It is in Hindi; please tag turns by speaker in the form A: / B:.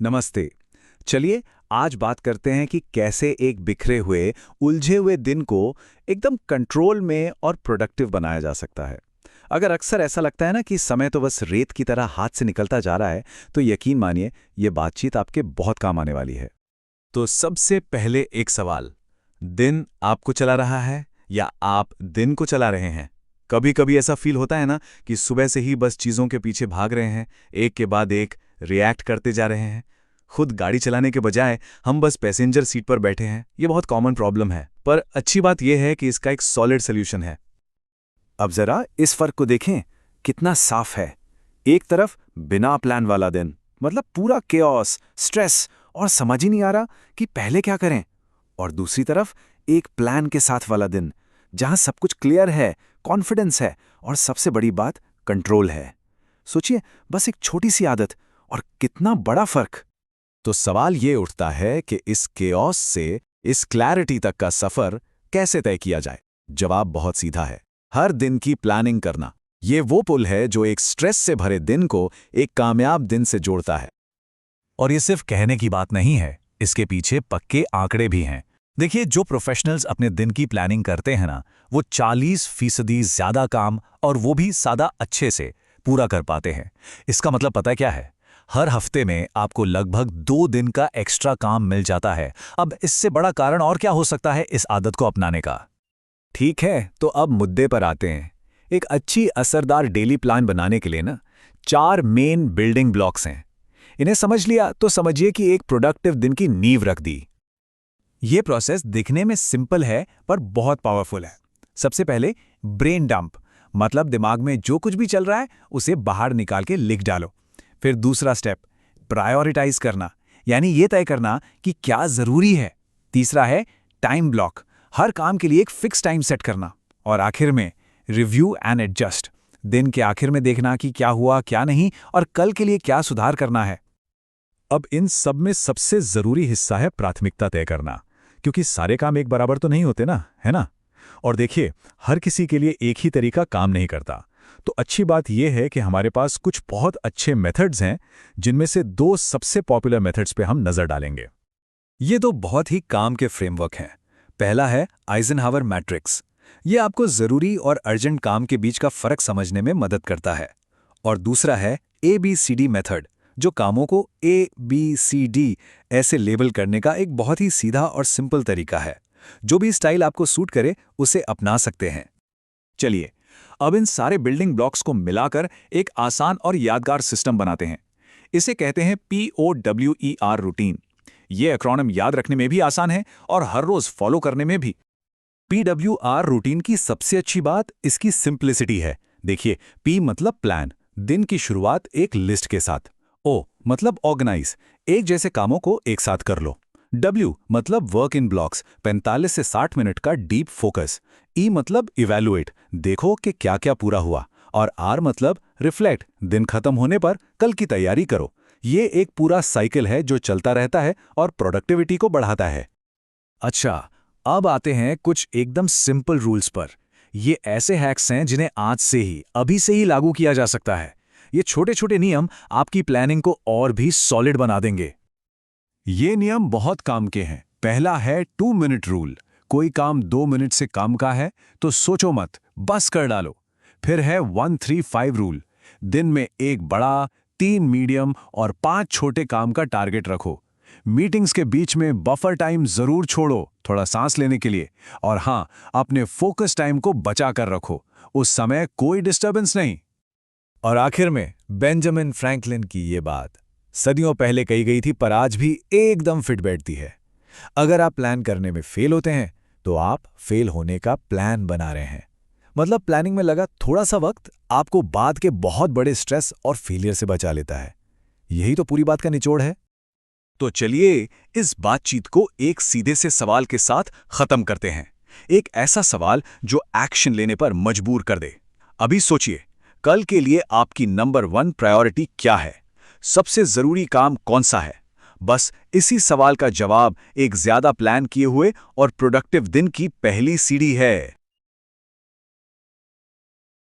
A: नमस्ते। चलिए आज बात करते हैं कि कैसे एक बिखरे हुए, उलझे हुए दिन को एकदम कंट्रोल में और प्रोडक्टिव बनाया जा सकता है। अगर अक्सर ऐसा लगता है ना कि समय तो बस रेत की तरह हाथ से निकलता जा रहा है, तो यकीन मानिए ये बातचीत आपके बहुत काम आने वाली है।
B: तो सबसे पहले एक सवाल, दिन आपको चला रहा है या आप दिन को चला रहे हैं? कभी कभी ऐसा फील होता है ना कि सुबह से ही बस चीज़ों के पीछे भाग रहे हैं, एक के बाद एक रिएक्ट करते जा रहे हैं। खुद गाड़ी चलाने के बजाय हम बस पैसेंजर सीट पर बैठे हैं। ये बहुत कॉमन प्रॉब्लम है, पर अच्छी बात यह है कि इसका एक सॉलिड सोल्यूशन है।
A: अब जरा इस फर्क को देखें, कितना साफ है। एक तरफ बिना प्लान वाला दिन, मतलब पूरा केओस, स्ट्रेस और समझ ही नहीं आ रहा कि पहले क्या करें। और दूसरी तरफ एक प्लान के साथ वाला दिन, जहां सब कुछ क्लियर है, कॉन्फिडेंस है और सबसे बड़ी बात कंट्रोल है। सोचिए, बस एक छोटी सी आदत और कितना बड़ा फर्क।
B: तो सवाल ये उठता है कि इस केओस से इस क्लैरिटी तक का सफर कैसे तय किया जाए? जवाब बहुत सीधा है, हर दिन की प्लानिंग करना। ये वो पुल है जो एक स्ट्रेस से भरे दिन को एक कामयाब दिन से जोड़ता है। और ये सिर्फ कहने की बात नहीं है, इसके पीछे पक्के आंकड़े भी हैं। देखिए, जो प्रोफेशनल्स अपने दिन की प्लानिंग करते हैं ना, वो 40% ज्यादा काम, और वो भी सादा अच्छे से, पूरा कर पाते हैं। इसका मतलब पता है क्या है? हर हफ्ते में आपको लगभग 2 दिन का एक्स्ट्रा काम मिल जाता है। अब इससे बड़ा कारण और क्या हो सकता है इस आदत को अपनाने का?
A: ठीक है, तो अब मुद्दे पर आते हैं। एक अच्छी असरदार डेली प्लान बनाने के लिए ना 4 मेन बिल्डिंग ब्लॉक्स हैं। इन्हें समझ लिया तो समझिए कि एक प्रोडक्टिव दिन की नींव रख दी। ये प्रोसेस दिखने में सिंपल है पर बहुत पावरफुल है। सबसे पहले ब्रेन डंप, मतलब दिमाग में जो कुछ भी चल रहा है उसे बाहर निकाल के लिख डालो। फिर दूसरा स्टेप, प्रायोरिटाइज करना, यानी ये तय करना कि क्या जरूरी है। तीसरा है टाइम ब्लॉक, हर काम के लिए एक फिक्स टाइम सेट करना। और आखिर में रिव्यू एंड एडजस्ट, दिन के आखिर में देखना कि क्या हुआ क्या नहीं और कल के लिए क्या सुधार करना है।
B: अब इन सब में सबसे जरूरी हिस्सा है प्राथमिकता तय करना, क्योंकि सारे काम एक बराबर तो नहीं होते ना, है ना? और देखिए, हर किसी के लिए एक ही तरीका काम नहीं करता। तो अच्छी बात यह है कि हमारे पास कुछ बहुत अच्छे मेथड्स हैं, जिनमें से 2 सबसे पॉपुलर मेथड्स पे हम नजर डालेंगे।
A: ये तो बहुत ही काम के फ्रेमवर्क हैं। पहला है आइजनहावर मैट्रिक्स। ये आपको जरूरी और अर्जेंट काम के बीच का फर्क समझने में मदद करता है। और दूसरा है ABCD मेथड, जो कामों को ABCD ऐसे लेबल करने का एक बहुत ही सीधा और सिंपल तरीका है। जो भी स्टाइल आपको सूट करे उसे अपना सकते हैं। चलिए, अब इन सारे बिल्डिंग ब्लॉक्स को मिलाकर एक आसान और यादगार सिस्टम बनाते हैं। इसे कहते हैं POWER रूटीन। ये एक्रोनिम याद रखने में भी आसान है और हर रोज फॉलो करने में भी। PWR रूटीन की सबसे अच्छी बात इसकी सिंप्लिसिटी है। देखिए, P मतलब प्लान, दिन की शुरुआत एक लिस्ट के साथ। O मतलब ऑर्गेनाइज, एक जैसे कामों को एक साथ कर लो। W मतलब वर्क इन ब्लॉक्स, 45 से 60 मिनट का डीप फोकस। E मतलब इवैल्यूएट, देखो कि क्या क्या पूरा हुआ। और R मतलब रिफ्लेक्ट, दिन खत्म होने पर कल की तैयारी करो। ये एक पूरा साइकिल है जो चलता रहता है और प्रोडक्टिविटी को बढ़ाता है। अच्छा, अब आते हैं कुछ एकदम सिंपल रूल्स पर। ये ऐसे हैक्स हैं जिन्हें आज से ही, अभी से ही लागू किया जा सकता है। ये छोटे छोटे नियम आपकी प्लानिंग को और भी सॉलिड बना देंगे। ये नियम बहुत काम के हैं। पहला है 2 मिनट रूल। कोई काम 2 मिनट से कम का है तो सोचो मत, बस कर डालो। फिर है 135 रूल। दिन में एक बड़ा, 3 मीडियम और 5 छोटे काम का टारगेट रखो। मीटिंग्स के बीच में बफर टाइम जरूर छोड़ो, थोड़ा सांस लेने के लिए। और हाँ, अपने फोकस टाइम को बचा कर रखो, उस समय कोई डिस्टर्बेंस नहीं। और आखिर में बेंजामिन फ्रैंकलिन की ये बात सदियों पहले कही गई थी, पर आज भी एकदम फिट बैठती है। अगर आप प्लान करने में फेल होते हैं तो आप फेल होने का प्लान बना रहे हैं। मतलब प्लानिंग में लगा थोड़ा सा वक्त आपको बाद के बहुत बड़े स्ट्रेस और फेलियर से बचा लेता है। यही तो पूरी बात का निचोड़ है। तो चलिए इस बातचीत को एक सीधे से सवाल के साथ खत्म करते हैं। एक ऐसा सवाल जो एक्शन लेने पर मजबूर कर दे। अभी सोचिए, कल के लिए आपकी नंबर 1 प्रायोरिटी क्या है? सबसे जरूरी काम कौन सा है? बस इसी सवाल का जवाब एक ज्यादा प्लान किए हुए और प्रोडक्टिव दिन की पहली सीढ़ी है।